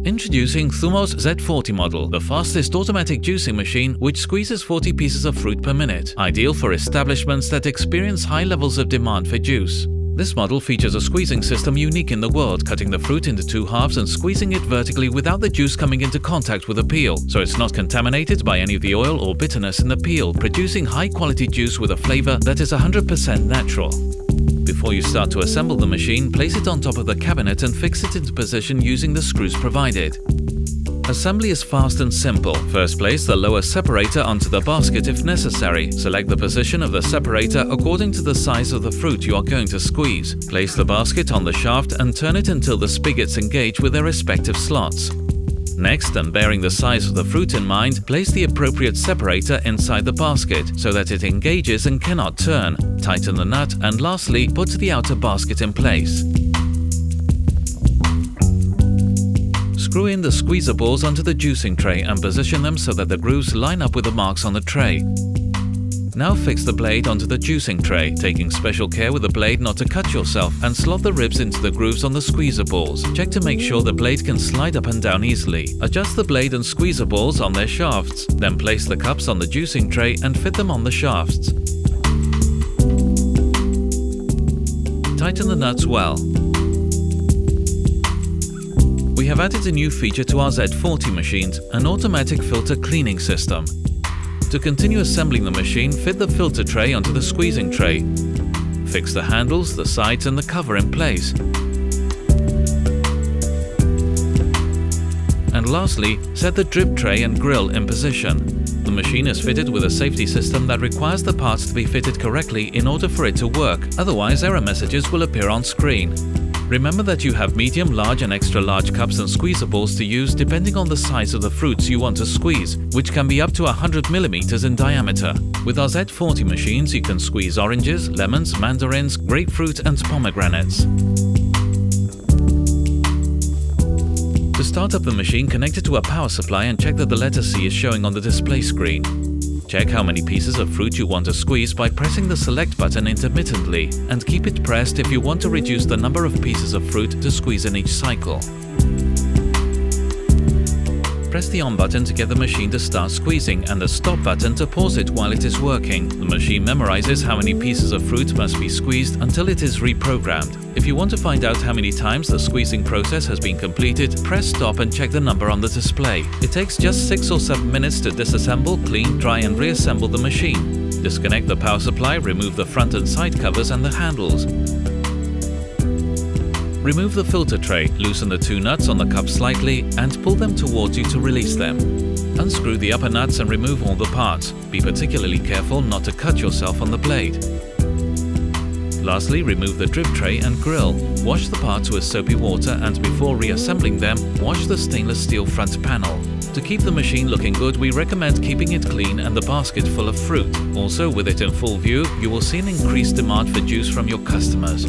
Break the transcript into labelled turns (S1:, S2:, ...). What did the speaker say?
S1: Introducing Thumos Z40 model, the fastest automatic juicing machine which squeezes 40 pieces of fruit per minute, ideal for establishments that experience high levels of demand for juice. This model features a squeezing system unique in the world, cutting the fruit into two halves and squeezing it vertically without the juice coming into contact with the peel, so it's not contaminated by any of the oil or bitterness in the peel, producing high-quality juice with a flavor that is 100% natural. Before you start to assemble the machine, place it on top of the cabinet and fix it into position using the screws provided. Assembly is fast and simple. First, place the lower separator onto the basket if necessary. Select the position of the separator according to the size of the fruit you are going to squeeze. Place the basket on the shaft and turn it until the spigots engage with their respective slots. Next, and bearing the size of the fruit in mind, place the appropriate separator inside the basket so that it engages and cannot turn. Tighten the nut and lastly, put the outer basket in place. Screw in the squeezer balls onto the juicing tray and position them so that the grooves line up with the marks on the tray. Now fix the blade onto the juicing tray, taking special care with the blade not to cut yourself, and slot the ribs into the grooves on the squeezer balls. Check to make sure the blade can slide up and down easily. Adjust the blade and squeezer balls on their shafts, then place the cups on the juicing tray and fit them on the shafts. Tighten the nuts well. We have added a new feature to our Z40 machines, an automatic filter cleaning system. To continue assembling the machine, fit the filter tray onto the squeezing tray. Fix the handles, the sides and the cover in place. And lastly, set the drip tray and grill in position. The machine is fitted with a safety system that requires the parts to be fitted correctly in order for it to work, otherwise error messages will appear on screen. Remember that you have medium, large and extra large cups and squeezer balls to use depending on the size of the fruits you want to squeeze, which can be up to 100 mm in diameter. With our Z40 machines you can squeeze oranges, lemons, mandarins, grapefruit and pomegranates. To start up the machine, connect it to a power supply and check that the letter C is showing on the display screen. Check how many pieces of fruit you want to squeeze by pressing the select button intermittently, and keep it pressed if you want to reduce the number of pieces of fruit to squeeze in each cycle. Press the on button to get the machine to start squeezing and the stop button to pause it while it is working. The machine memorizes how many pieces of fruit must be squeezed until it is reprogrammed. If you want to find out how many times the squeezing process has been completed, press stop and check the number on the display. It takes just 6 or 7 minutes to disassemble, clean, dry and reassemble the machine. Disconnect the power supply, remove the front and side covers and the handles. Remove the filter tray, loosen the two nuts on the cup slightly and pull them towards you to release them. Unscrew the upper nuts and remove all the parts. Be particularly careful not to cut yourself on the blade. Lastly, remove the drip tray and grill. Wash the parts with soapy water and before reassembling them, wash the stainless steel front panel. To keep the machine looking good, we recommend keeping it clean and the basket full of fruit. Also, with it in full view, you will see an increased demand for juice from your customers.